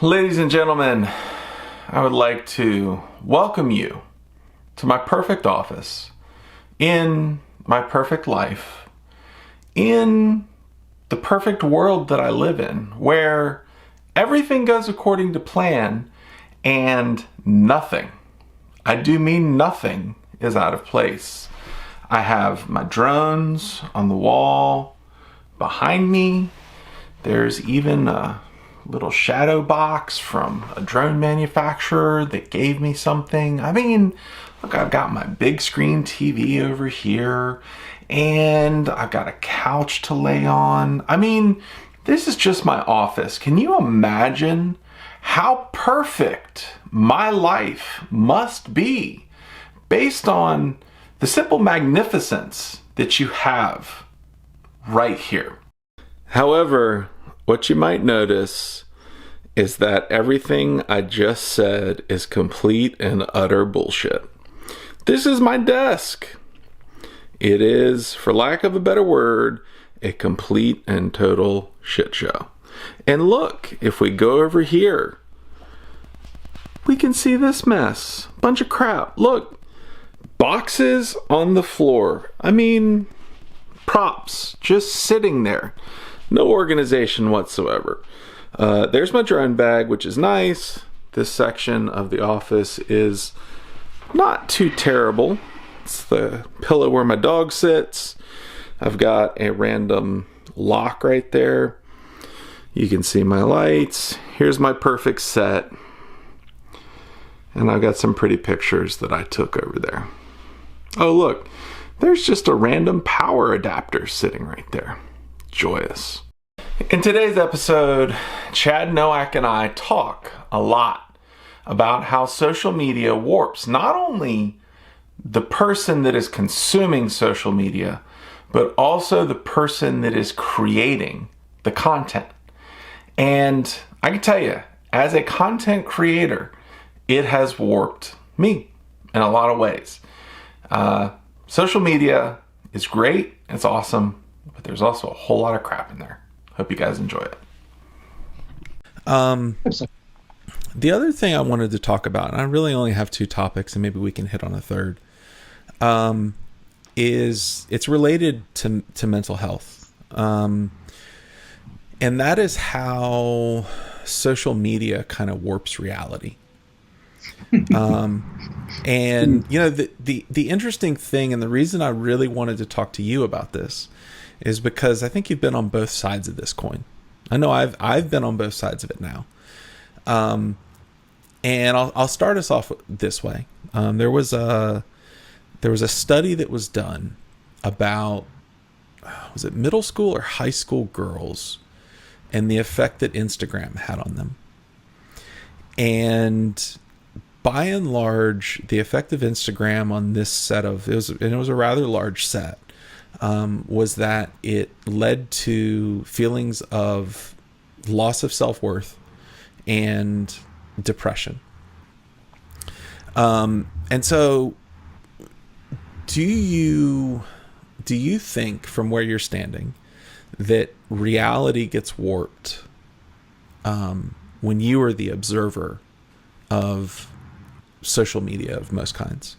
Ladies and gentlemen, I would like to welcome you to my perfect office, in my perfect life, in the perfect world that I live in, where everything goes according to plan and nothing, I do mean nothing, is out of place. I have my drones on the wall behind me. There's even a little shadow box from a drone manufacturer that gave me something. I mean, look, I've got my big screen TV over here, and I've got a couch to lay on. I mean, this is just my office. Can you imagine how perfect my life must be based on the simple magnificence that you have right here? However, what you might notice is that everything I just said is complete and utter bullshit. This is my desk. It is, for lack of a better word, a complete and total shit show. And look, if we go over here, we can see this mess. Bunch of crap. Look, boxes on the floor. I mean, props just sitting there. No organization whatsoever. There's my drone bag, which is nice. This section of the office is not too terrible. It's the pillow where my dog sits. I've got a random lock right there. You can see my lights. Here's my perfect set. And I've got some pretty pictures that I took over there. Oh, look, there's just a random power adapter sitting right there. Joyous. In today's episode, Chad Nowak and I talk a lot about how social media warps not only the person that is consuming social media, but also the person that is creating the content. And I can tell you, as a content creator, it has warped me in a lot of ways. Social media is great, it's awesome, but there's also a whole lot of crap in there. Hope you guys enjoy it. The other thing I wanted to talk about, and I really only have two topics, and maybe we can hit on a third, is it's related to mental health. And that is how social media kind of warps reality. And you know, the interesting thing, and the reason I really wanted to talk to you about this, is because I think you've been on both sides of this coin. I know I've been on both sides of it now. And I'll start us off this way. There was a study that was done about, was it middle school or high school girls, and the effect that Instagram had on them. And by and large, the effect of Instagram on this set of, it was a rather large set, was that it led to feelings of loss of self-worth and depression. And so do you think, from where you're standing, that reality gets warped when you are the observer of social media of most kinds?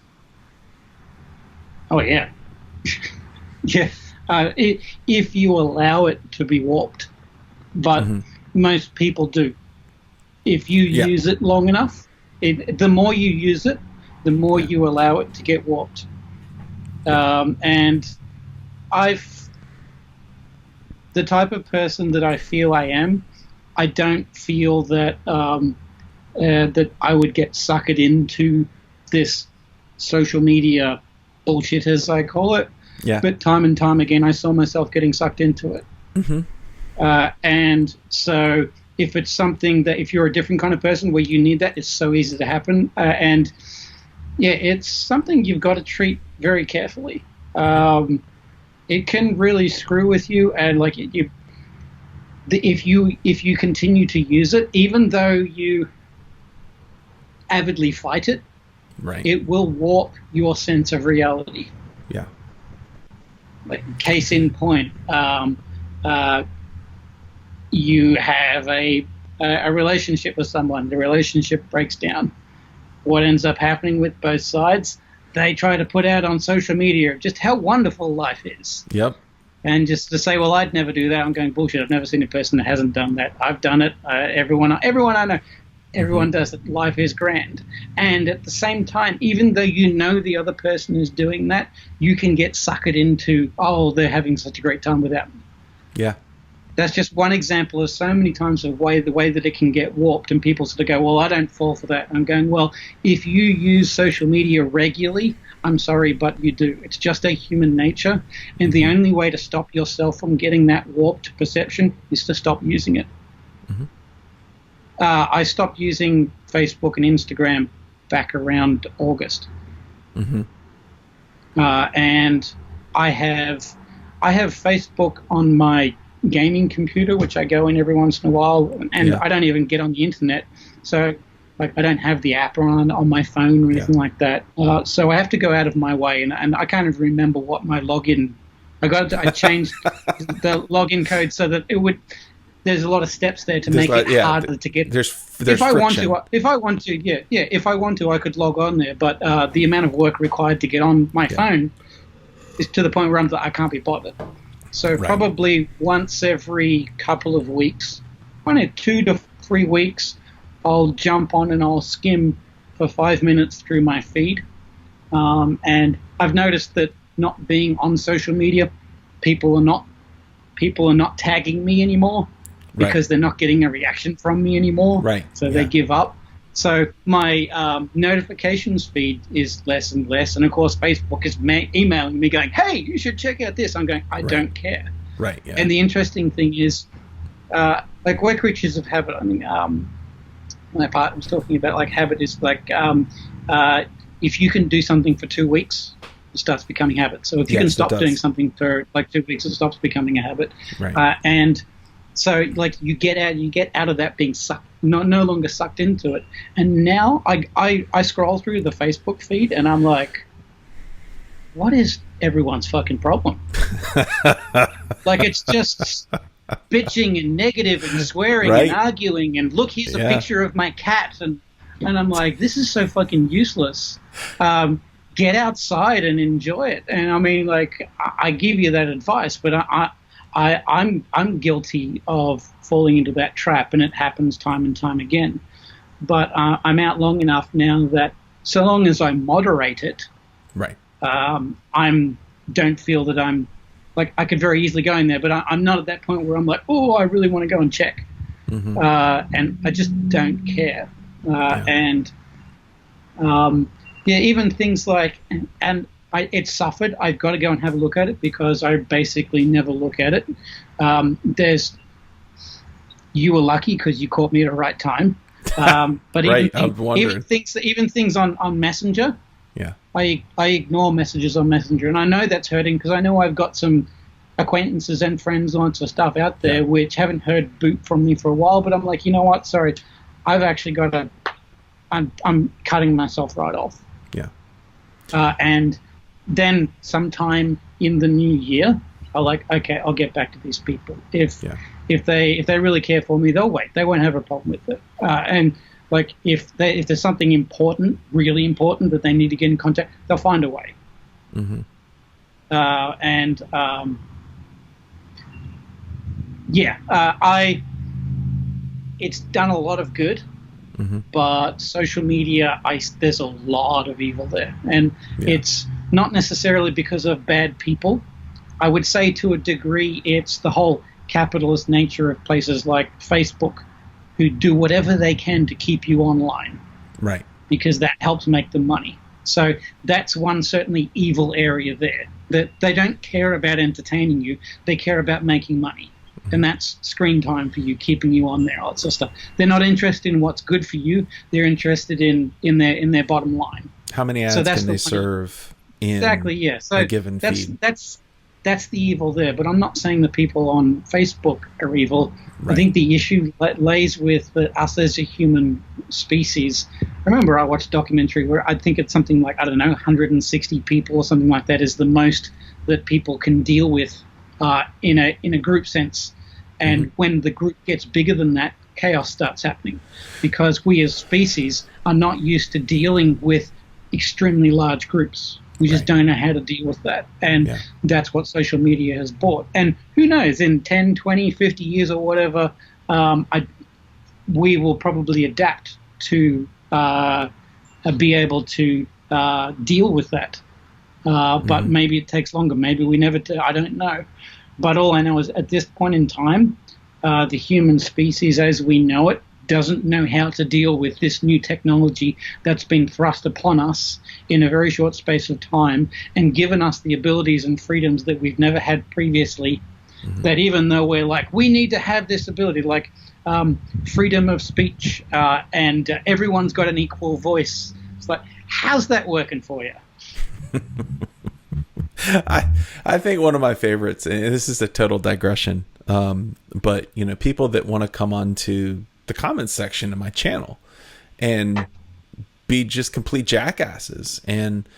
Oh, yeah. Yeah. If you allow it to be warped, but most people do. If you use it long enough, the more you use it, the more you allow it to get warped. And the type of person that I feel I am, I don't feel that that I would get suckered into this social media bullshit, as I call it. Yeah. But time and time again, I saw myself getting sucked into it. And so if it's something that, if you're a different kind of person where you need that, it's so easy to happen. And yeah, it's something you've got to treat very carefully. It can really screw with you, and like if you continue to use it, even though you avidly fight it, right, it will warp your sense of reality. Yeah. Like, case in point, you have a a relationship with someone, the relationship breaks down. What ends up happening with both sides? They try to put out on social media just how wonderful life is. Yep. And just to say, well, I'd never do that. I'm going, bullshit. I've never seen a person that hasn't done that. I've done it. Everyone I know, everyone does it. Life is grand. And at the same time, even though you know the other person is doing that, you can get suckered into, oh, they're having such a great time without me. Yeah. That's just one example of so many times of the way that it can get warped, and people sort of go, well, I don't fall for that. I'm going, well, if you use social media regularly, I'm sorry, but you do. It's just a human nature, and the only way to stop yourself from getting that warped perception is to stop using it. Mm-hmm. I stopped using Facebook and Instagram back around August. Mm-hmm. And I have Facebook on my gaming computer, which I go in every once in a while, and I don't even get on the internet, so like I don't have the app on my phone or anything like that. So I have to go out of my way, and I can't even remember what my login. I changed the login code so that it would. There's a lot of steps there to make it harder to get. There's if I friction. if I want to, I could log on there, but the amount of work required to get on my phone is to the point where I can't be bothered. So probably once every couple of weeks, 2 to 3 weeks, I'll jump on and I'll skim for 5 minutes through my feed. And I've noticed that not being on social media, people are not tagging me anymore because they're not getting a reaction from me anymore. Right. So they give up. So my notifications feed is less and less, and of course Facebook is emailing me going, "Hey, you should check out this." I'm going, I don't care. Right. Yeah. And the interesting thing is, like we're creatures of habit. I mean, my partner was talking about like habit is like if you can do something for 2 weeks, it starts becoming habit. So if you can stop doing something for like 2 weeks, it stops becoming a habit. Right. And so like you get out of that being sucked. No longer sucked into it. And now I scroll through the Facebook feed and I'm like, what is everyone's fucking problem? Like it's just bitching and negative and swearing and arguing and look, here's a picture of my cat and I'm like, this is so fucking useless. Get outside and enjoy it. And I mean, like I give you that advice, but I'm guilty of falling into that trap, and it happens time and time again. But I'm out long enough now that so long as I moderate it, don't feel that I'm like I could very easily go in there, but I'm not at that point where I'm like, oh, I really want to go and check, and I just don't care. Even things like it suffered. I've got to go and have a look at it because I basically never look at it. You were lucky because you caught me at the right time. But even things on Messenger, I ignore messages on Messenger, and I know that's hurting because I know I've got some acquaintances and friends, lots of stuff out there which haven't heard boot from me for a while. But I'm like, you know what? Sorry, I've actually got to. I'm cutting myself right off. And then sometime in the new year, I'll get back to these people. If they really care for me, they'll wait. They won't have a problem with it. And like if there's something important, really important that they need to get in contact, they'll find a way. It's done a lot of good. But social media, there's a lot of evil there. And it's not necessarily because of bad people. I would say to a degree it's the whole capitalist nature of places like Facebook who do whatever they can to keep you online. Right. Because that helps make them money. So that's one certainly evil area there. That they don't care about entertaining you. They care about making money. And that's screen time for you, keeping you on there, all that sort of stuff. They're not interested in what's good for you. They're interested in their bottom line. How many ads can they serve in a given feed? That's the evil there. But I'm not saying the people on Facebook are evil. Right. I think the issue lays with us as a human species. I remember I watched a documentary where I think it's something like, 160 people or something like that is the most that people can deal with in a group sense. And when the group gets bigger than that, chaos starts happening, because we as species are not used to dealing with extremely large groups. We just don't know how to deal with that. And that's what social media has brought. And who knows, in 10, 20, 50 years or whatever, we will probably adapt to be able to deal with that. But maybe it takes longer. Maybe we never do. I don't know. But all I know is at this point in time, the human species as we know it doesn't know how to deal with this new technology that's been thrust upon us in a very short space of time and given us the abilities and freedoms that we've never had previously. That even though we're like, we need to have this ability, like freedom of speech and everyone's got an equal voice. It's like, how's that working for you? I think one of my favorites, and this is a total digression, but you know, people that want to come onto the comments section of my channel and be just complete jackasses, and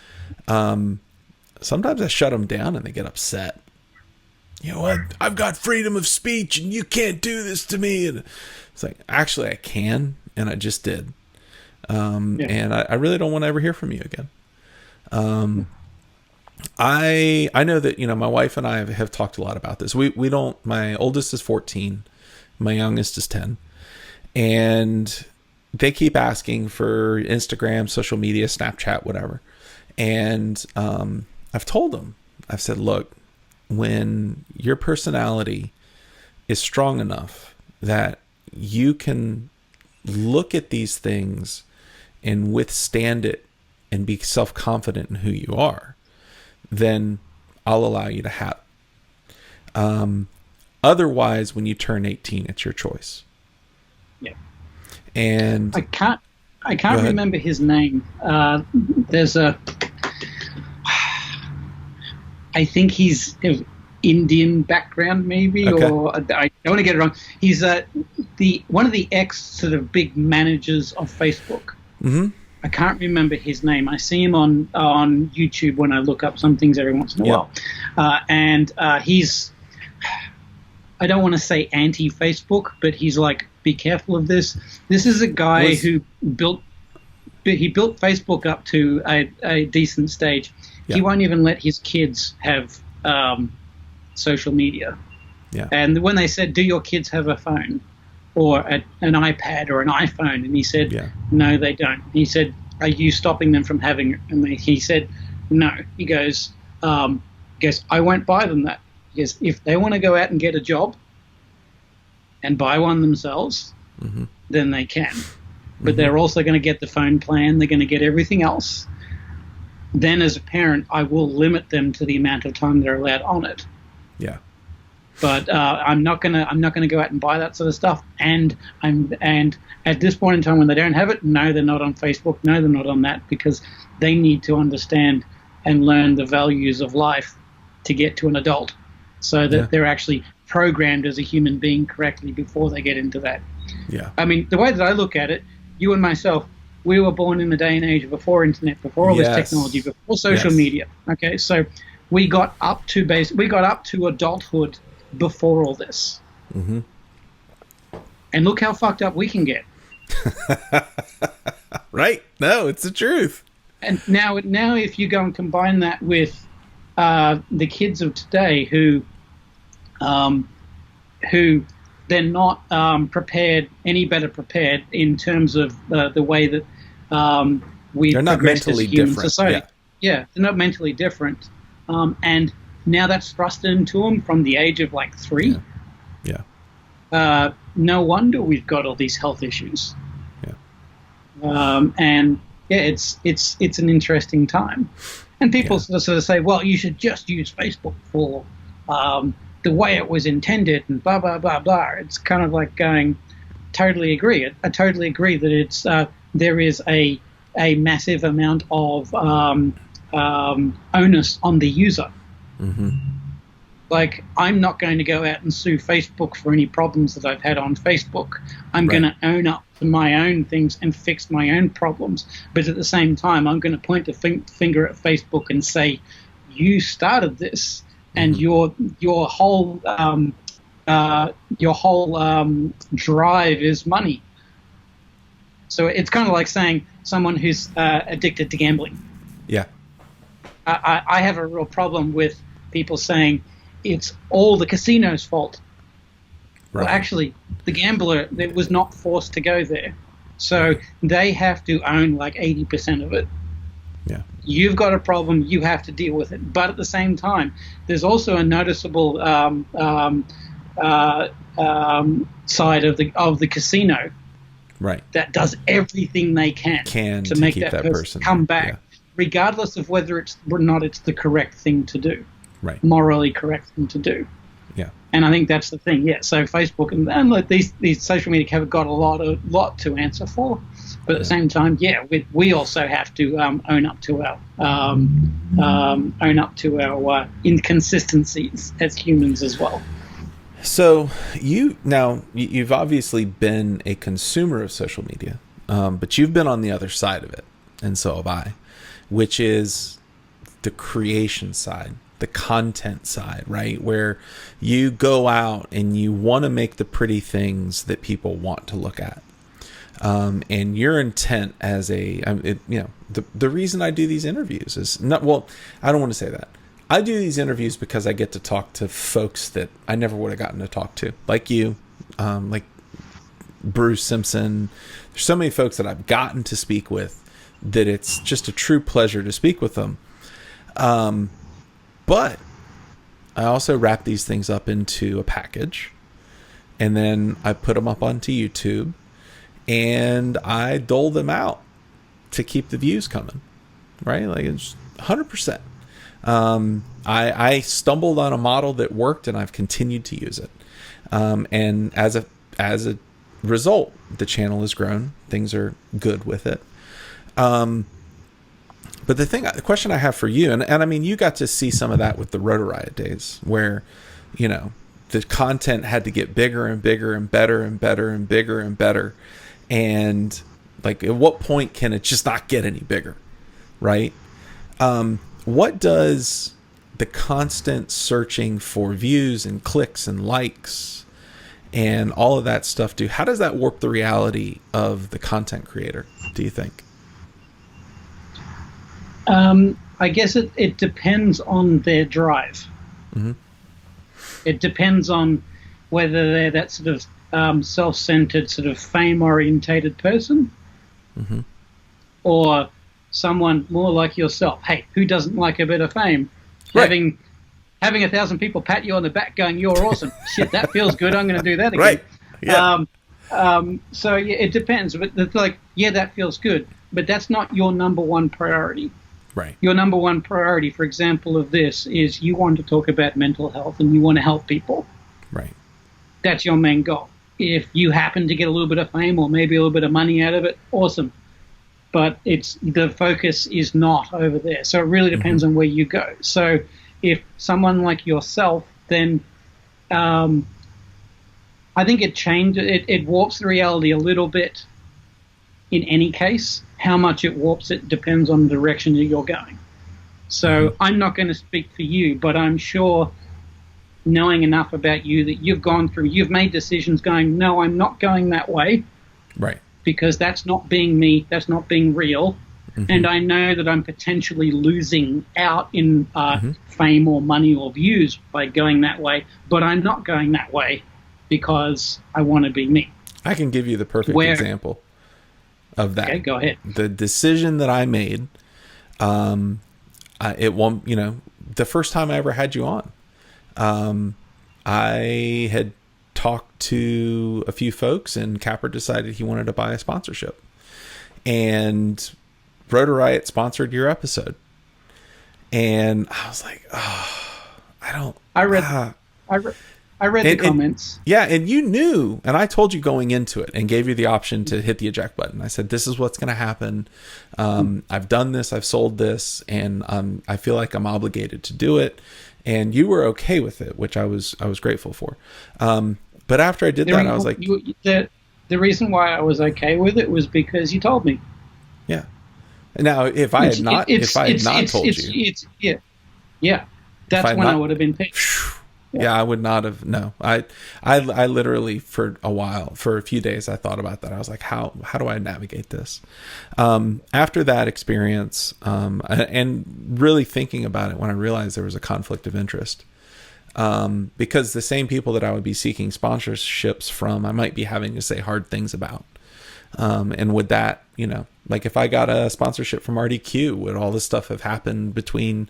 sometimes I shut them down and they get upset. You know what? I've got freedom of speech and you can't do this to me. And it's like, actually I can, and I just did. And I really don't want to ever hear from you again. I know that, you know, my wife and I have talked a lot about this. We don't, my oldest is 14, my youngest is 10, and they keep asking for Instagram, social media, Snapchat, whatever. And I've told them, I've said, look, when your personality is strong enough that you can look at these things and withstand it and be self-confident in who you are, then I'll allow you to have it. Otherwise, when you turn 18, it's your choice. Yeah. And I can't remember his name. There's a, I think he's of Indian background, maybe, or I don't want to get it wrong. He's one of the ex sort of big managers of Facebook. I can't remember his name. I see him on YouTube when I look up some things every once in a while. And he's, I don't want to say anti-Facebook, but he's like, be careful of this. This is a guy who built Facebook up to a decent stage. He won't even let his kids have social media. And when they said, do your kids have a phone or an iPad or an iPhone? And he said, no, they don't. And he said, are you stopping them from having it? And he said, no. He goes, I won't buy them that. He goes, if they want to go out and get a job and buy one themselves, then they can. But they're also going to get the phone plan. They're going to get everything else. Then as a parent, I will limit them to the amount of time they're allowed on it. But I'm not gonna go out and buy that sort of stuff. And at this point in time, when they don't have it, no, they're not on Facebook. No, they're not on that, because they need to understand and learn the values of life to get to an adult, so that they're actually programmed as a human being correctly before they get into that. I mean, the way that I look at it, you and myself, we were born in the day and age before internet, before all this technology, before social media. Okay, so we got up to adulthood before all this. And look how fucked up we can get. Right? No, it's the truth. And now if you go and combine that with the kids of today who they're not any better prepared in terms of the way that we've progressed as a human society. They're not mentally different. And now that's thrust into them from the age of like 3. No wonder we've got all these health issues. And it's an interesting time. And people sort of say, well, you should just use Facebook for the way it was intended and blah, blah, blah, blah. It's kind of like going, totally agree. I totally agree that it's there is a massive amount of onus on the user. Like, I'm not going to go out and sue Facebook for any problems that I've had on Facebook. I'm going to own up to my own things and fix my own problems. But at the same time, I'm going to point a finger at Facebook and say, you started this, and your whole your whole drive is money. So it's kind of like saying someone who's addicted to gambling. Yeah. I have a real problem with people saying it's all the casino's fault. Right. Well, actually, the gambler was not forced to go there. So they have to own like 80% of it. Yeah. You've got a problem, you have to deal with it. But at the same time, there's also a noticeable side of the casino, right, that does everything they can to make that person come back, regardless of whether it's the correct thing to do, right, morally correct thing to do. Yeah. And I think that's the thing. Yeah. So Facebook and like these social media have got a lot to answer for, but at the same time, we also have to own up to our inconsistencies as humans as well. So you've obviously been a consumer of social media, but you've been on the other side of it, and so have I, which is the creation side, the content side, right? Where you go out and you want to make the pretty things that people want to look at. And your intent as the reason I do these interviews is not, well, I don't want to say that. I do these interviews because I get to talk to folks that I never would have gotten to talk to, like you, like Bruce Simpson. There's so many folks that I've gotten to speak with that it's just a true pleasure to speak with them. But I also wrap these things up into a package, and then I put them up onto YouTube, and I dole them out to keep the views coming, right? Like it's 100%. I stumbled on a model that worked, and I've continued to use it. And as a result, the channel has grown. Things are good with it. But the question I have for you, and I mean, you got to see some of that with the Rotor Riot days, where, the content had to get bigger and bigger and better and better and bigger and better. And like, at what point can it just not get any bigger? Right? What does the constant searching for views and clicks and likes and all of that stuff do? How does that warp the reality of the content creator, do you think? I guess it depends on their drive. Mm-hmm. It depends on whether they're that sort of self-centered, sort of fame-orientated person, mm-hmm. or someone more like yourself. Hey, who doesn't like a bit of fame? Right. Having 1,000 people pat you on the back going, "You're awesome." Shit, that feels good. I'm going to do that again. Right. Yeah. So it depends. But it's like, that feels good, but that's not your number one priority. Right. Your number one priority, for example, of this is you want to talk about mental health and you want to help people. Right. That's your main goal. If you happen to get a little bit of fame or maybe a little bit of money out of it, awesome. But the focus is not over there. So it really depends on where you go. So if someone like yourself, then I think it warps the reality a little bit in any case. How much it warps it depends on the direction that you're going. So I'm not going to speak for you, but I'm sure, knowing enough about you, that you've made decisions going, no, I'm not going that way. Right. Because that's not being me, that's not being real. Mm-hmm. And I know that I'm potentially losing out in fame or money or views by going that way, but I'm not going that way because I want to be me. I can give you the perfect example of that. Okay, go ahead. The decision that I made, the first time I ever had you on, I had talked to a few folks, and Capper decided he wanted to buy a sponsorship, and Rotor Riot sponsored your episode, and I was like, I read the comments. And you knew, and I told you going into it and gave you the option to hit the eject button. I said, this is what's going to happen. I've done this, I've sold this, and I feel like I'm obligated to do it. And you were okay with it, which I was grateful for. But after I did that, I was like, the reason why I was okay with it was because you told me. Yeah. Now, if I had not told you, that's when I would have been pissed. Yeah, I would not have. No, I literally for a few days, I thought about that. I was like, how do I navigate this? After that experience, and really thinking about it, when I realized there was a conflict of interest, because the same people that I would be seeking sponsorships from, I might be having to say hard things about. And would that, like if I got a sponsorship from RDQ, would all this stuff have happened between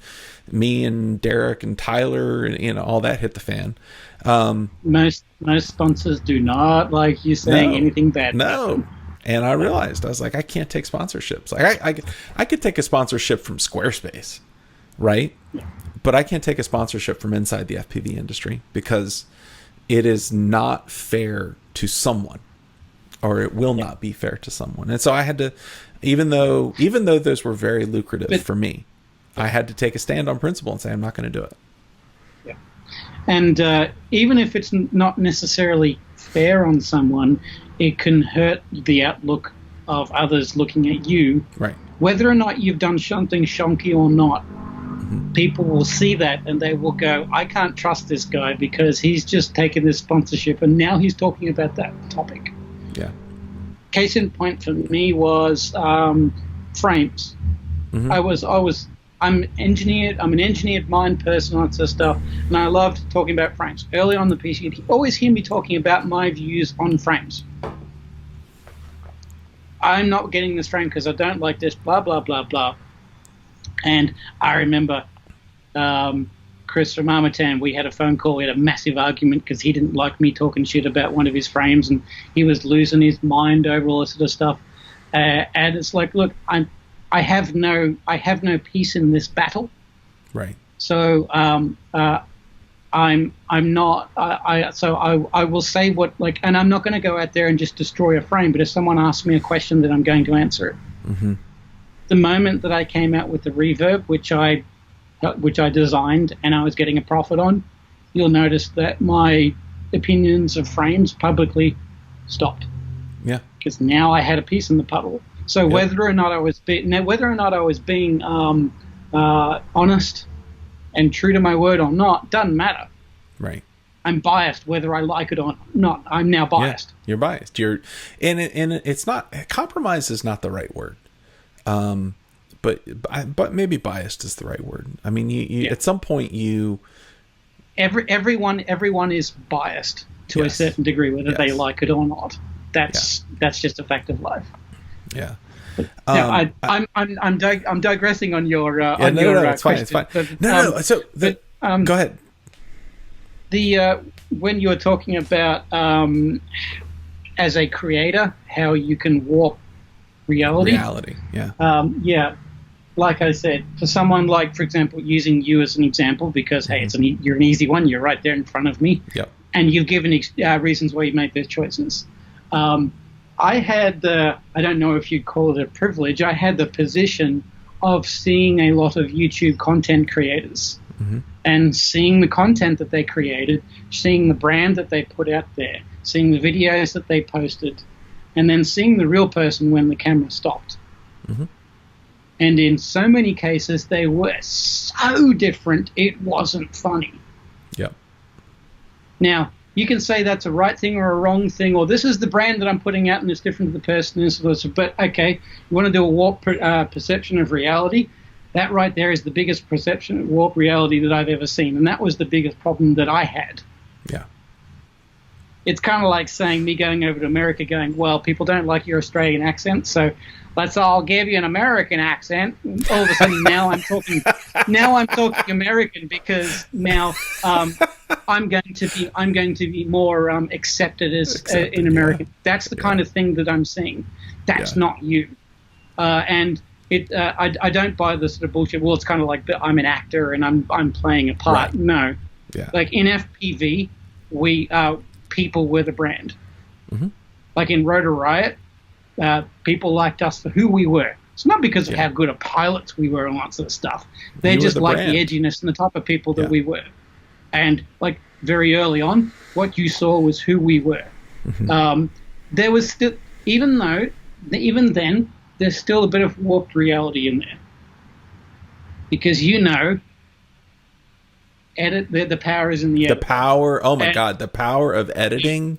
me and Derek and Tyler and, all that hit the fan? Most sponsors do not like you saying anything bad. No. And I realized, I was like, I can't take sponsorships. Like I could take a sponsorship from Squarespace, right? Yeah. But I can't take a sponsorship from inside the FPV industry because it is not fair to someone. Or it will not be fair to someone. And so I had to, even though those were very lucrative for me, I had to take a stand on principle and say, I'm not going to do it. Yeah. And even if it's not necessarily fair on someone, it can hurt the outlook of others looking at you. Right. Whether or not you've done something shonky or not, people will see that and they will go, I can't trust this guy because he's just taken this sponsorship and now he's talking about that topic. Yeah. Case in point for me was frames. Mm-hmm. I'm an engineered mind person on this stuff, and I loved talking about frames. Early on the piece, you'd always hear me talking about my views on frames. I'm not getting this frame because I don't like this, blah, blah, blah, blah. And I remember Chris from Armatan, we had a phone call, we had a massive argument because he didn't like me talking shit about one of his frames and he was losing his mind over all this sort of stuff. And it's like, look, I have no peace in this battle. Right. So I'm not. I will say what and I'm not going to go out there and just destroy a frame. But if someone asks me a question, then I'm going to answer it. Mm-hmm. The moment that I came out with the reverb, which I designed and I was getting a profit on, you'll notice that my opinions of frames publicly stopped. Yeah. Because now I had a piece in the puddle. So whether or not I was being honest and true to my word or not doesn't matter. Right. I'm biased whether I like it or not. I'm now biased. Yeah, you're biased. And it's not, compromise is not the right word. But maybe biased is the right word. I mean, you at some point everyone is biased to a certain degree, whether they like it or not. That's just a fact of life. Yeah. I'm digressing on your it's question. Fine. It's fine. Go ahead. When you were talking about as a creator how you can warp reality. Yeah. Like I said, for someone like, for example, using you as an example, because hey, you're an easy one. You're right there in front of me. Yep. And you've given reasons why you made those choices. I had I don't know if you'd call it a privilege, I had the position of seeing a lot of YouTube content creators and seeing the content that they created, seeing the brand that they put out there, seeing the videos that they posted, and then seeing the real person when the camera stopped. Mm-hmm. And in so many cases, they were so different, it wasn't funny. Yep. Now, you can say that's a right thing or a wrong thing, or this is the brand that I'm putting out and it's different to the person. But, okay, you want to do a warped perception of reality? That right there is the biggest perception of warped reality that I've ever seen. And that was the biggest problem that I had. Yeah. It's kind of like saying me going over to America going, well, people don't like your Australian accent, so let's all give you an American accent. All of a sudden now I'm talking American because now I'm going to be more accepted in American. Yeah. That's the kind of thing that I'm seeing. That's not you. And I don't buy this sort of bullshit. Well, it's kind of like I'm an actor and I'm playing a part. Right. No. Yeah. Like in FPV, people were the brand. Mm-hmm. Like in Rotor Riot, people liked us for who we were. It's not because of how good of pilots we were and lots of stuff. They just liked the edginess and the type of people that we were. And like very early on, what you saw was who we were. Mm-hmm. There was still, even then, there's still a bit of warped reality in there. Because edit. The power is in the The edit. power. Oh my God, the power of editing.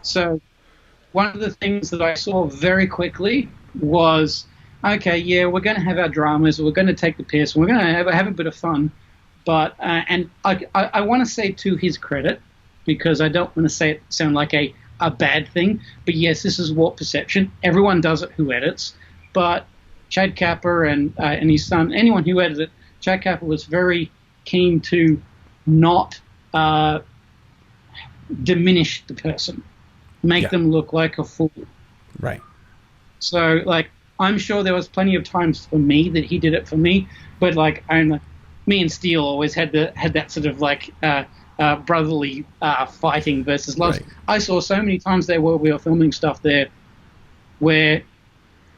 So one of the things that I saw very quickly was, okay, yeah, we're going to have our dramas, we're going to take the piss, we're going to have a bit of fun, but and I want to say to his credit, because I don't want to sound like a bad thing, but yes, this is warped perception. Everyone does it who edits, but Chad Kappa and his son, anyone who edited, Chad Kappa was very keen to not diminish the person, make them look like a fool. Right. So, like, I'm sure there was plenty of times for me that he did it for me, but like, me and Steele always had that sort of like brotherly fighting versus love. Right. I saw so many times there where we were filming stuff there where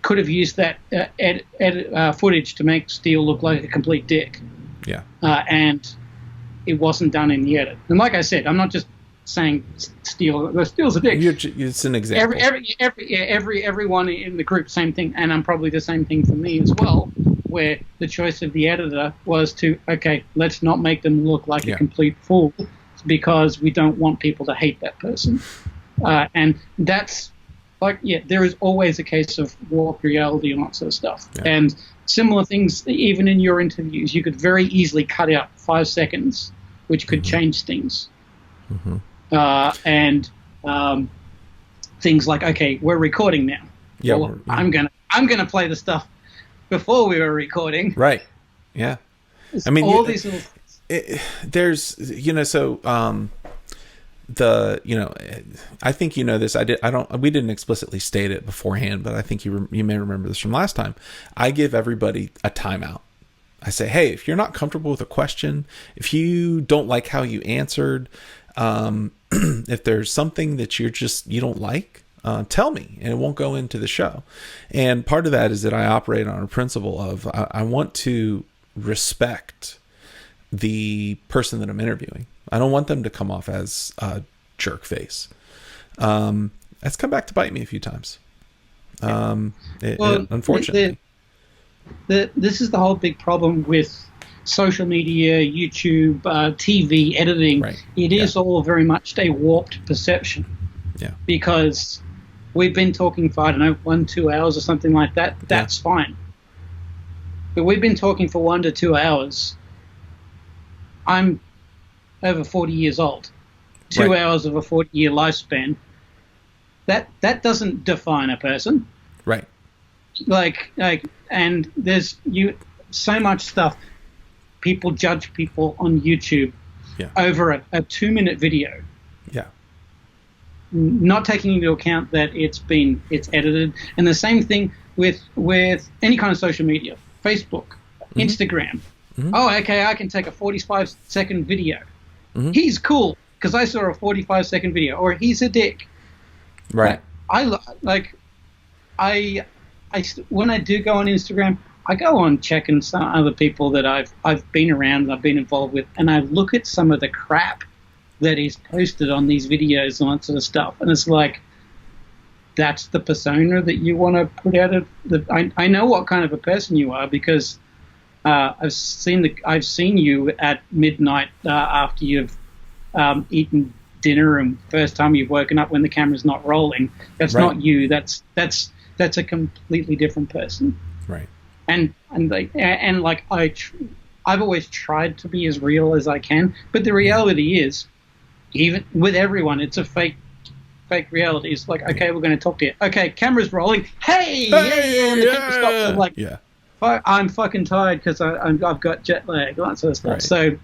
could have used that footage to make Steele look like a complete dick. Yeah. And it wasn't done in the edit. And like I said, I'm not just saying Steele's a dick. It's an example. Everyone in the group, same thing, and I'm probably the same thing for me as well, where the choice of the editor was to, okay, let's not make them look like a complete fool because we don't want people to hate that person. And that's like, there is always a case of warped reality and that sort of stuff. Yeah. And similar things, even in your interviews, you could very easily cut out 5 seconds, which could change things. Mm-hmm. And things like, okay, we're recording now. Yeah, well, I'm gonna play the stuff before we were recording. Right. Yeah. I mean, all these little things. There's, so I think this. We didn't explicitly state it beforehand, but I think you may remember this from last time. I give everybody a timeout. I say, hey, if you're not comfortable with a question, if you don't like how you answered, if there's something that you don't like, tell me, and it won't go into the show. And part of that is that I operate on a principle of I want to respect the person that I'm interviewing. I don't want them to come off as a jerk face. That's come back to bite me a few times. Unfortunately. This is the whole big problem with social media, YouTube, TV, editing. Right. It is all very much a warped perception. Yeah. Because we've been talking for, 1-2 hours or something like that. That's fine. But we've been talking for 1 to 2 hours. I'm over 40 years old. 2 hours of a 40-year lifespan. That doesn't define a person. Right. And there's so much stuff. People judge people on YouTube over a 2-minute video. Yeah. Not taking into account that it's edited. And the same thing with any kind of social media. Facebook, Instagram. Mm-hmm. Oh, okay, I can take a 45-second video. Mm-hmm. He's cool because I saw a 45-second video, or he's a dick. Right. When I do go on Instagram, I go on checking some other people that I've been around and I've been involved with, and I look at some of the crap that is posted on these videos and that sort of stuff, and it's like, that's the persona that you want to put out of the. I know what kind of a person you are because I've seen you at midnight after you've eaten dinner and first time you've woken up when the camera's not rolling. That's not you. That's a completely different person. Right. And I've always tried to be as real as I can, but the reality is, even with everyone, it's a fake reality. It's like, okay, we're going to talk to you. Okay, camera's rolling. Hey, and the camera stops. I'm like, I'm fucking tired because I've got jet lag, that sort of stuff. Right. So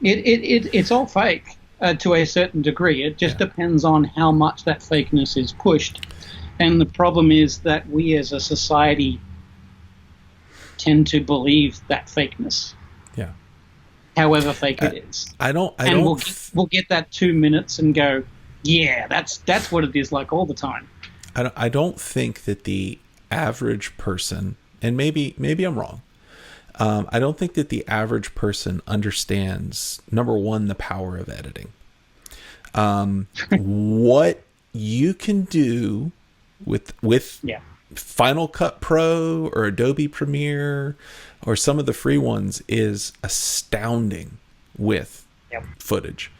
it's all fake to a certain degree. It just depends on how much that fakeness is pushed. And the problem is that we as a society tend to believe that fakeness. Yeah. However fake it is. We'll get that 2 minutes and go, yeah, that's what it is like all the time. I don't think that the average person, and maybe I'm wrong, I don't think that the average person understands, number one, the power of editing. What you can do with Final Cut Pro or Adobe Premiere or some of the free ones is astounding with footage.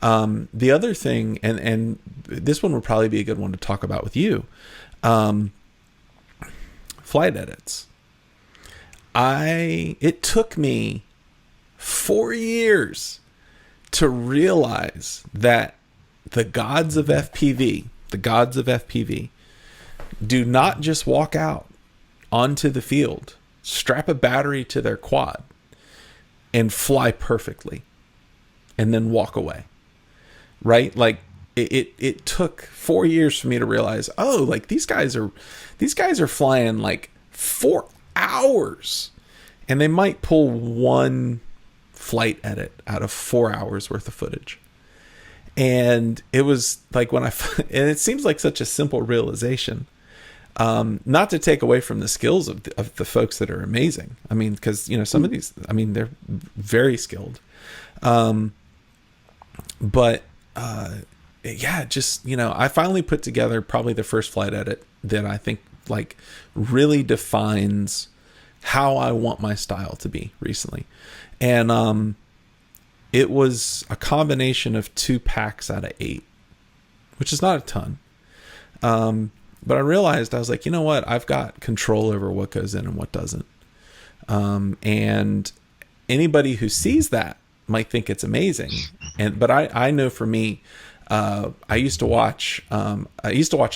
The other thing, and this one would probably be a good one to talk about with you, flight edits. It took me 4 years to realize that the gods of FPV do not just walk out onto the field, strap a battery to their quad, and fly perfectly, and then walk away. Right? Like it took 4 years for me to realize, oh, like these guys are flying like 4 hours, and they might pull one flight edit out of 4 hours worth of footage. And it was like and it seems like such a simple realization, not to take away from the skills of the folks that are amazing. I mean, because, you know, some of these, I mean, they're very skilled. But yeah, just, you know, I finally put together probably the first flight edit that I think like really defines how I want my style to be recently. And it was a combination of 2 packs out of 8, which is not a ton. But I realized, I was like, you know what? I've got control over what goes in and what doesn't. And anybody who sees that might think it's amazing. But I know for me, I used to watch a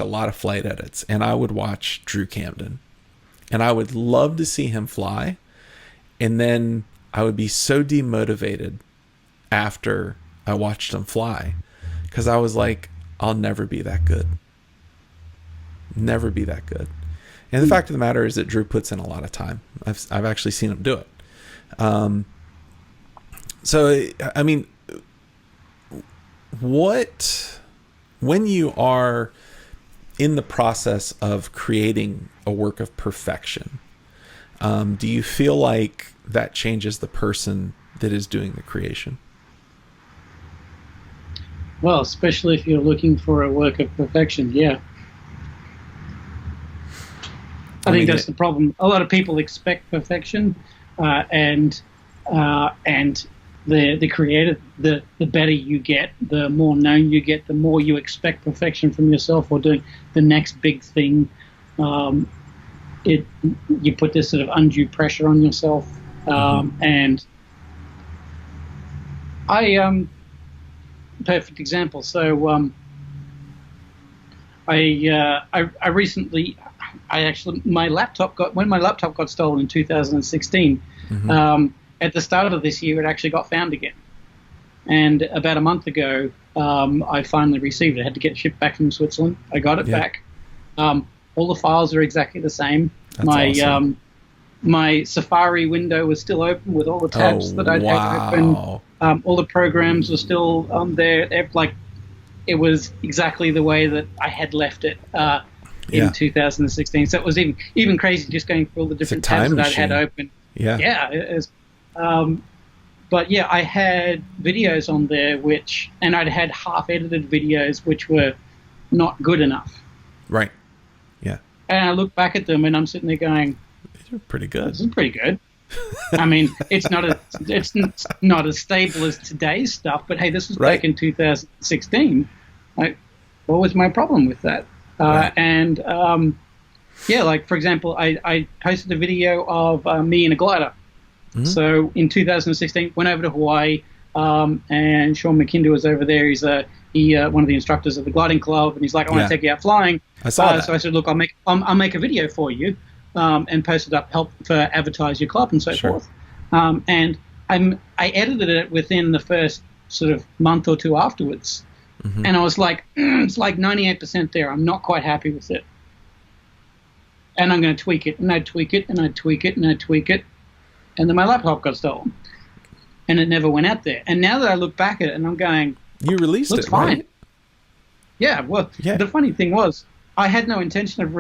lot of flight edits, and I would watch Drew Camden, and I would love to see him fly. And then I would be so demotivated after I watched him fly, because I was like, I'll never be that good. Never be that good. And the fact of the matter is that Drew puts in a lot of time. I've actually seen him do it. So, I mean, when you are in the process of creating a work of perfection, do you feel like that changes the person that is doing the creation? Well, especially if you're looking for a work of perfection, yeah. I think that's the problem. A lot of people expect perfection, and the creative, the better you get, the more known you get, the more you expect perfection from yourself or doing the next big thing. You put this sort of undue pressure on yourself, and perfect example. So I recently. When my laptop got stolen in 2016, at the start of this year, it actually got found again. And about a month ago, I finally received it. I had to get it shipped back from Switzerland. I got it back. All the files are exactly the same. That's awesome. My Safari window was still open with all the tabs that I'd had open. All the programs were still there. Like, it was exactly the way that I had left it. In 2016, so it was even crazy just going through all the different tabs that I'd had open. It was, but yeah, I had videos on there and I'd had half-edited videos which were not good enough. Right. Yeah. And I look back at them and I'm sitting there going, "These are pretty good. This is pretty good." I mean, it's not as stable as today's stuff, but hey, this was back in 2016. Like, what was my problem with that? And like, for example, I posted a video of me in a glider. So in 2016, went over to Hawaii, and Sean McKinder was over there. He's one of the instructors of the gliding club, and he's like, "I want to take you out flying." I saw that. So I said, "Look, I'll make a video for you, and post it up, help for advertise your club and so forth." And I edited it within the first sort of month or two afterwards. And I was like, it's like 98% there. I'm not quite happy with it. And I'm going to tweak it, and I'd tweak it, and I'd tweak it, and I'd tweak it. And then my laptop got stolen. And it never went out there. And now that I look back at it, and I'm going, you released looks it, fine. Right? Yeah, well, the funny thing was, I had no intention of,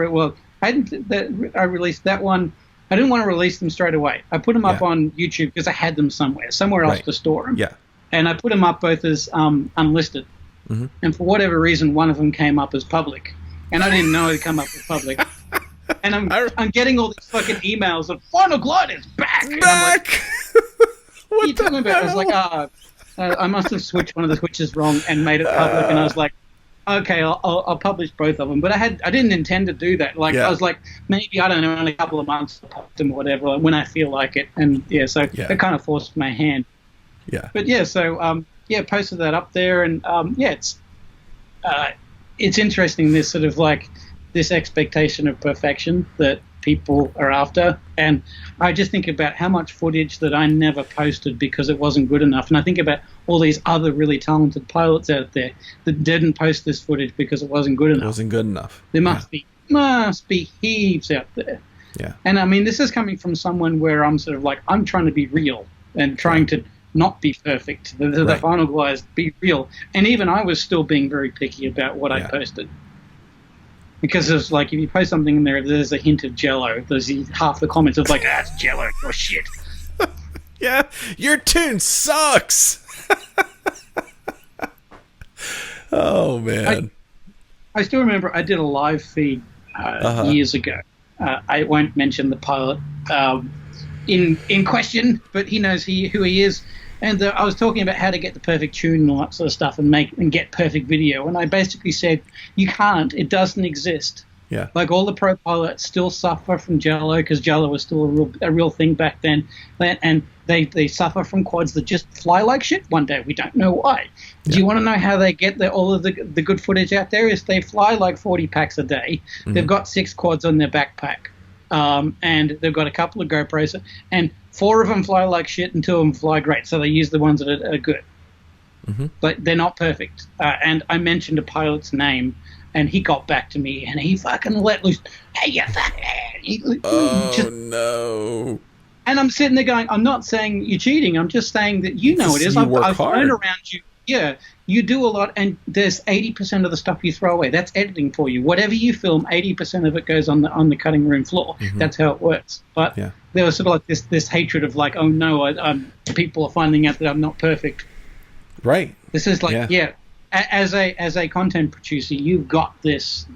I released that one. I didn't want to release them straight away. I put them up on YouTube because I had them somewhere else to store them. Yeah. And I put them up both as unlisted. And for whatever reason, one of them came up as public. And I didn't know it would come up as public. And I'm getting all these fucking emails of Final Glide is back. And I'm like, what are you talking about? I was like, I must have switched one of the switches wrong and made it public. And I was like, okay, I'll publish both of them. But I didn't intend to do that. Like, I was like, maybe, I don't know, in a couple of months I'll post them or whatever, when I feel like it. And so it kind of forced my hand. Yeah. But posted that up there. And it's interesting, this sort of like this expectation of perfection that people are after. And I just think about how much footage that I never posted because it wasn't good enough. And I think about all these other really talented pilots out there that didn't post this footage because it wasn't good enough. It wasn't good enough. There must be heaps out there. Yeah. And I mean, this is coming from someone where I'm sort of like, I'm trying to be real and trying to not be perfect. The Final Glide, be real. And even I was still being very picky about what I posted. Because it's like, if you post something in there, there's a hint of Jello. There's half the comments of like, it's Jello, you're shit. Yeah, your tune sucks. Oh, man. I still remember I did a live feed years ago. I won't mention the pilot in question, but he knows who he is. And I was talking about how to get the perfect tune and all that sort of stuff and get perfect video. And I basically said, you can't. It doesn't exist. Yeah. Like, all the pro pilots still suffer from Jello, because Jello was still a real thing back then. And they suffer from quads that just fly like shit one day. We don't know why. Do you want to know how they get all of the good footage out there? Is they fly like 40 packs a day. Mm-hmm. They've got 6 quads on their backpack. And they've got a couple of GoPros. And 4 of them fly like shit and 2 of them fly great. So they use the ones that are good. Mm-hmm. But they're not perfect. And I mentioned a pilot's name, and he got back to me, and he fucking let loose. Hey, you fucking... no. And I'm sitting there going, I'm not saying you're cheating. I'm just saying that you know it is. I've learned around you. Yeah, you do a lot, and there's 80% of the stuff you throw away. That's editing for you. Whatever you film, 80% of it goes on the cutting room floor. Mm-hmm. That's how it works. But there was sort of like this hatred of like, oh no, people are finding out that I'm not perfect. Right. This is like, as a content producer, you've got this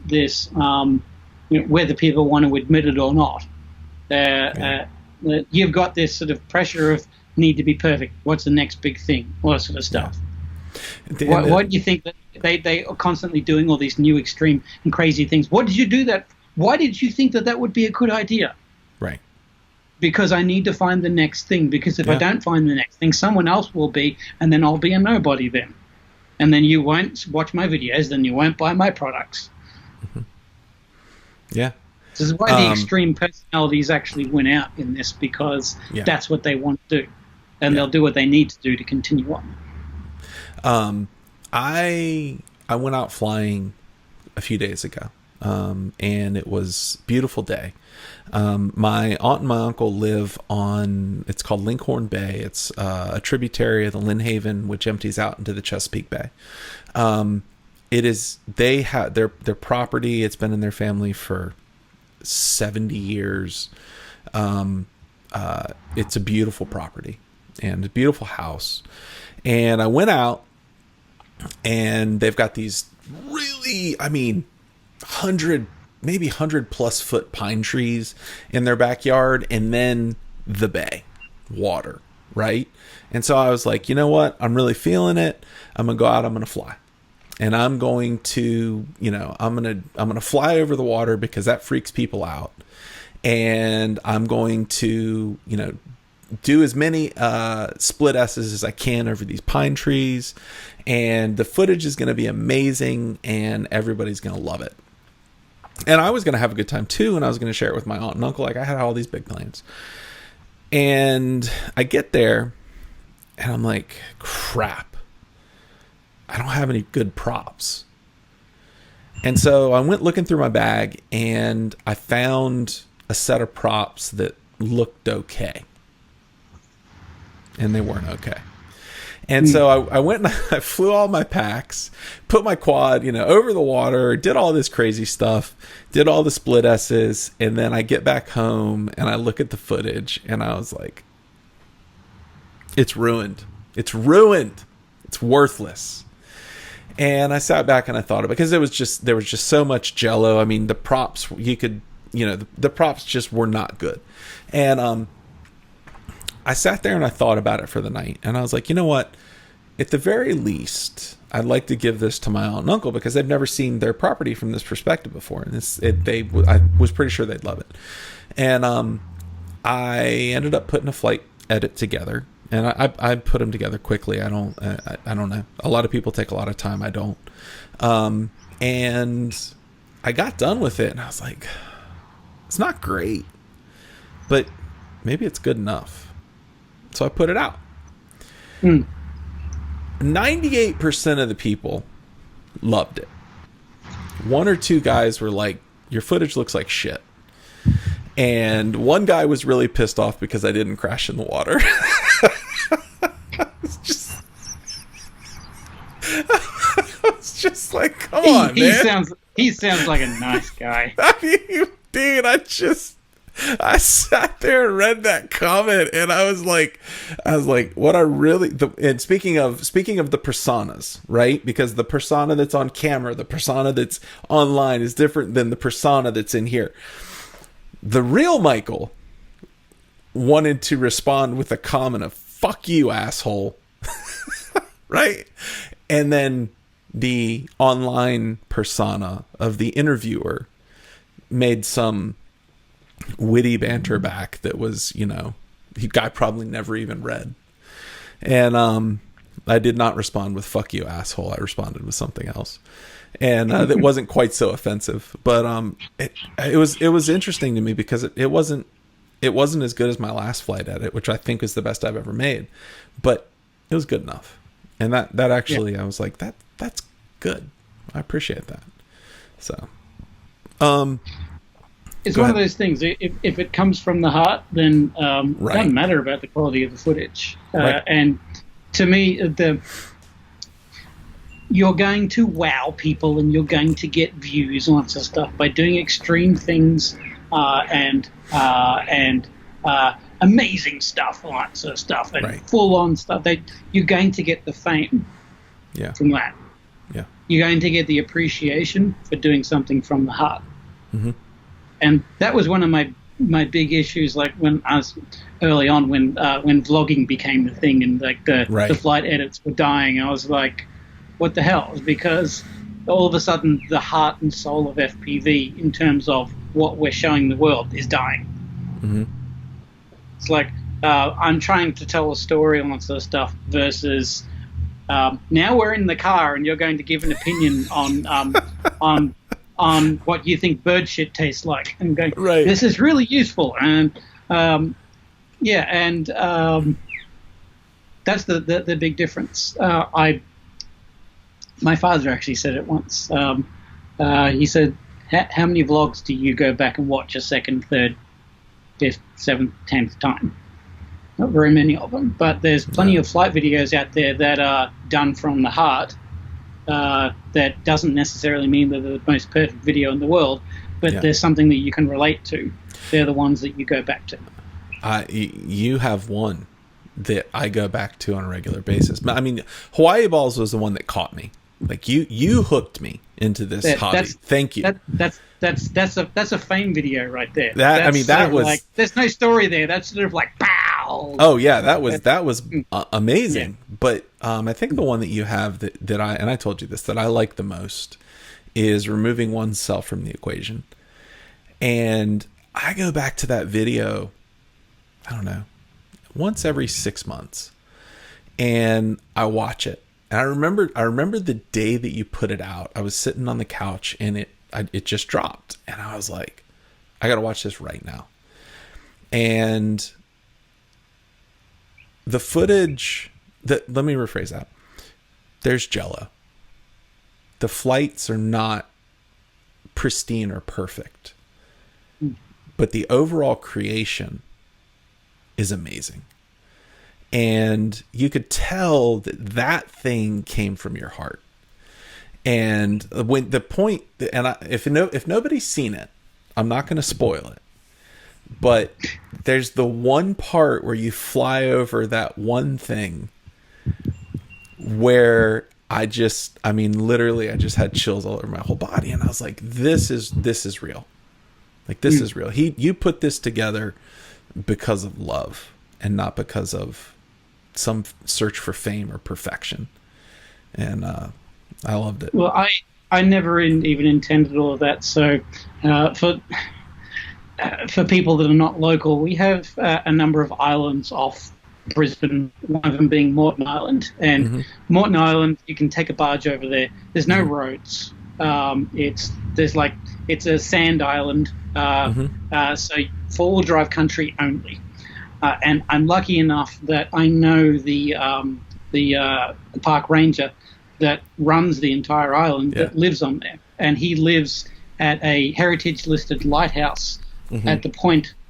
whether people want to admit it or not. You've got this sort of pressure of need to be perfect. What's the next big thing? All that sort of stuff. Why do you think that they are constantly doing all these new extreme and crazy things? What did you do that? Why did you think that would be a good idea? Right. Because I need to find the next thing. Because if I don't find the next thing, someone else will be, and then I'll be a nobody then. And then you won't watch my videos, then you won't buy my products. Mm-hmm. Yeah. This is why the extreme personalities actually win out in this, because that's what they want to do. And they'll do what they need to do to continue on. I went out flying a few days ago, and it was a beautiful day. My aunt and my uncle live on, it's called Linkhorn Bay. It's a tributary of the Lynnhaven, which empties out into the Chesapeake Bay. It is, they have their property. It's been in their family for 70 years. It's a beautiful property and a beautiful house. And I went out, and they've got these really, 100 plus foot pine trees in their backyard, and then the bay, water, right? And so I was like, you know what? I'm really feeling it. I'm going to go out, I'm going to fly. And I'm going to, I'm going to fly over the water because that freaks people out. And I'm going to, do as many split S's as I can over these pine trees, and the footage is going to be amazing, and everybody's going to love it. And I was going to have a good time too, and I was going to share it with my aunt and uncle. Like, I had all these big plans. And I get there, and I'm like, crap, I don't have any good props. And so I went looking through my bag, and I found a set of props that looked okay. And they weren't okay. And so I went and I flew all my packs, put my quad, over the water, did all this crazy stuff, did all the split S's, and then I get back home and I look at the footage and I was like, it's ruined. It's ruined. It's worthless. And I sat back and I thought about it, because there was just so much jello. The props, you could, the props just were not good. And I sat there and I thought about it for the night, and I was like, you know what? At the very least, I'd like to give this to my aunt and uncle because they've never seen their property from this perspective before, and I was pretty sure they'd love it. And I ended up putting a flight edit together, and I put them together quickly. I don't know. A lot of people take a lot of time. I don't. And I got done with it, and I was like, it's not great, but maybe it's good enough. So I put it out. 98% of the people loved it. One or two guys were like, your footage looks like shit. And one guy was really pissed off because I didn't crash in the water. It's just like, come on, man. He sounds like a nice guy. I mean, dude, I sat there and read that comment, and I was like, what I really, and speaking of the personas, right? Because the persona that's on camera, the persona that's online is different than the persona that's in here. The real Michael wanted to respond with a comment of "fuck you, asshole," right? And then the online persona of the interviewer made some witty banter back that was, the guy probably never even read. And I did not respond with "fuck you, asshole." I responded with something else, and that wasn't quite so offensive. But it was interesting to me because it wasn't as good as my last flight edit, which I think is the best I've ever made, but it was good enough. And that actually, yeah. I was like, that's good. I appreciate that. So, it's one of those things. If it comes from the heart, then it doesn't matter about the quality of the footage. Right. And to me, you're going to wow people and you're going to get views and lots of stuff by doing extreme things and amazing stuff, lots of stuff, and full-on stuff. You're going to get the fame from that. Yeah. You're going to get the appreciation for doing something from the heart. Mm-hmm. And that was one of my big issues, like when I was early on, when vlogging became the thing and like the flight edits were dying. I was like, what the hell? It was because all of a sudden the heart and soul of FPV in terms of what we're showing the world is dying. Mm-hmm. It's like I'm trying to tell a story on lots of stuff versus now we're in the car and you're going to give an opinion on what you think bird shit tastes like, and going, this is really useful, and that's the big difference. My father actually said it once. He said, how many vlogs do you go back and watch a second, third, fifth, seventh, 10th time? Not very many of them, but there's plenty of flight videos out there that are done from the heart. That doesn't necessarily mean they're the most perfect video in the world, but there's something that you can relate to. They're the ones that you go back to. You have one that I go back to on a regular basis. I mean, Hawaii Balls was the one that caught me. Like you hooked me into this hobby. Thank you. That's a fame video right there. That was like, there's no story there. That's sort of like pow. Oh yeah, that was amazing. Yeah. But I think the one that you have that I told you this, that I like the most is removing oneself from the equation. And I go back to that video, I don't know, once every 6 months, and I watch it. And I remember the day that you put it out. I was sitting on the couch and it just dropped, and I was like, I got to watch this right now. And the footage let me rephrase that. There's jello. The flights are not pristine or perfect, but the overall creation is amazing. And you could tell that thing came from your heart. And when the point, and if nobody's seen it, I'm not going to spoil it, but there's the one part where you fly over that one thing where literally I just had chills all over my whole body, and I was like, this is real. Like, this is real. You put this together because of love and not because of some search for fame or perfection. And I loved it. Well, I never even intended all of that. So for people that are not local, we have a number of islands off Brisbane, one of them being Moreton Island. And Moreton Island, you can take a barge over there. There's no roads. It's a sand island, so four-wheel drive country only. And I'm lucky enough that I know the park ranger that runs the entire island that lives on there, and he lives at a heritage listed lighthouse at the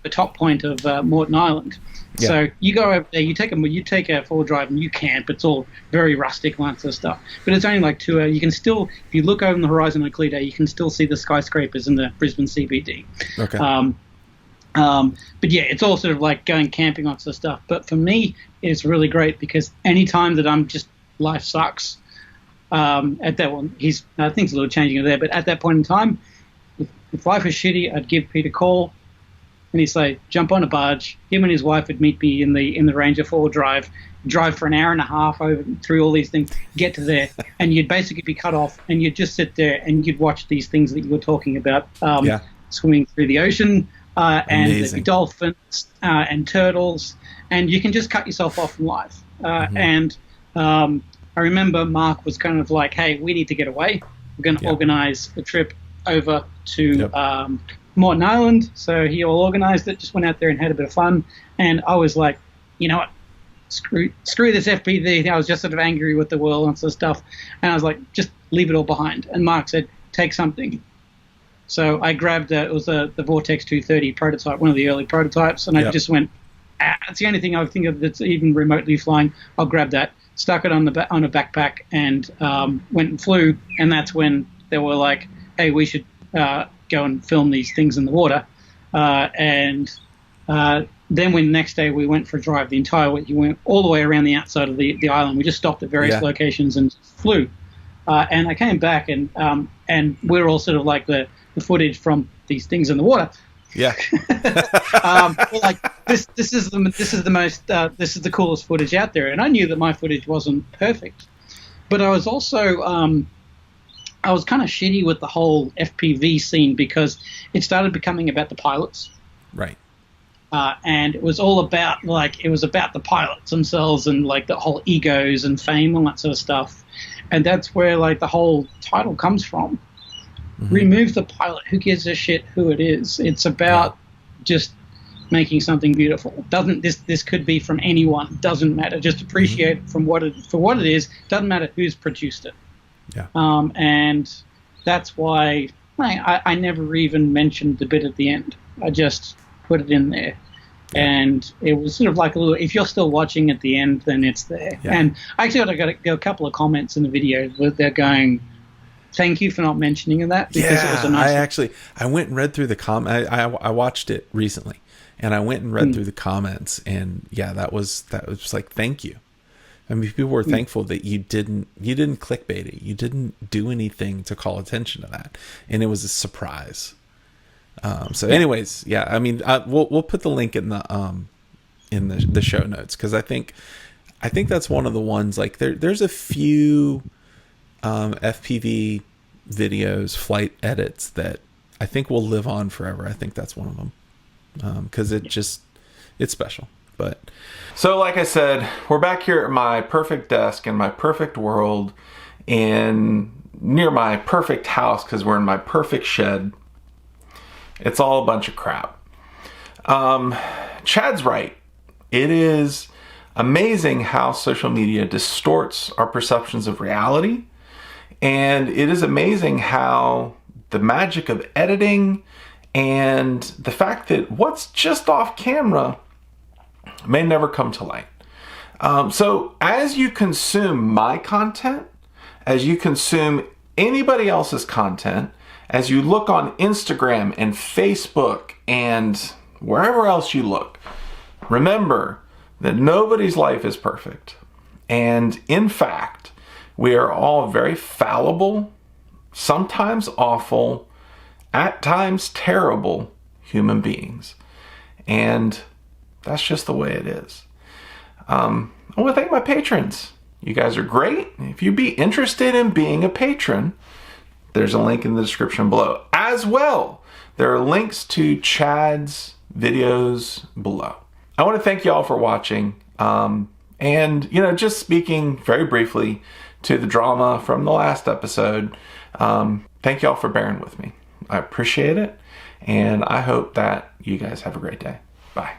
top point of Moreton Island. Yeah. So you go over there, you take a four-wheel drive, and you camp. It's all very rustic, lots of stuff. But it's only like 2 hours. You can still, if you look over the horizon on a clear day, you can still see the skyscrapers in the Brisbane CBD. Okay. But yeah, it's all sort of like going camping, lots of stuff. But for me, it's really great because any time that I'm just, life sucks. At that one, things a little changing there, but at that point in time, if life was shitty, I'd give Pete a call. And he'd say, jump on a barge. Him and his wife would meet me in the Ranger 4 drive for an hour and a half through all these things, get to there, and you'd basically be cut off, and you'd just sit there and you'd watch these things that you were talking about, swimming through the ocean, and the dolphins and turtles, and you can just cut yourself off from life. And I remember Mark was kind of like, hey, we need to get away. We're going to organize a trip over to Moreton Island. So he all organized it, just went out there and had a bit of fun. And I was like, you know what, screw this FPV. I was just sort of angry with the world and sort of stuff. And I was like, just leave it all behind. And Mark said, take something. So I grabbed, it was the Vortex 230 prototype, one of the early prototypes. And I just went, it's the only thing I think of that's even remotely flying. I'll grab that. Stuck it on a backpack and went and flew. And that's when they were like, hey, we should go and film these things in the water. And then when the next day we went for a drive the entire week, you went all the way around the outside of the island. We just stopped at various locations and flew. And I came back and we're all sort of like the footage from these things in the water. Yeah. This is the coolest footage out there. And I knew that my footage wasn't perfect, but I was also I was kind of shitty with the whole FPV scene because it started becoming about the pilots. Right. And it was all about the pilots themselves and like the whole egos and fame and that sort of stuff. And that's where like the whole title comes from. Remove the pilot. Who gives a shit who it is? It's about just making something beautiful. This could be from anyone. Doesn't matter. Just appreciate it for what it is. Doesn't matter who's produced it. Yeah. And that's why I never even mentioned the bit at the end. I just put it in there. Yeah. And it was sort of like a little, if you're still watching at the end, then it's there. Yeah. And actually I got a couple of comments in the video where they're going, thank you for not mentioning that because it was a nice I went and read through the I watched it recently and I went and read through the comments and that was like, thank you. I mean, people were thankful that you didn't clickbait it. You didn't do anything to call attention to that. And it was a surprise. Anyways, I mean, we'll put the link in the show notes. Cause I think that's one of the ones like there's a few, FPV videos, flight edits that I think will live on forever. I think that's one of them. Cause it's special. But so like I said, we're back here at my perfect desk in my perfect world and near my perfect house because we're in my perfect shed. It's all a bunch of crap. Chad's right. It is amazing how social media distorts our perceptions of reality. And it is amazing how the magic of editing and the fact that what's just off camera may never come to light. So as you consume my content, as you consume anybody else's content, as you look on Instagram and Facebook and wherever else you look, remember that nobody's life is perfect. And in fact, we are all very fallible, sometimes awful, at times terrible, human beings. And that's just the way it is. I want to thank my patrons. You guys are great. If you'd be interested in being a patron, there's a link in the description below. As well, there are links to Chad's videos below. I want to thank you all for watching. And, just speaking very briefly to the drama from the last episode, thank you all for bearing with me. I appreciate it. And I hope that you guys have a great day. Bye.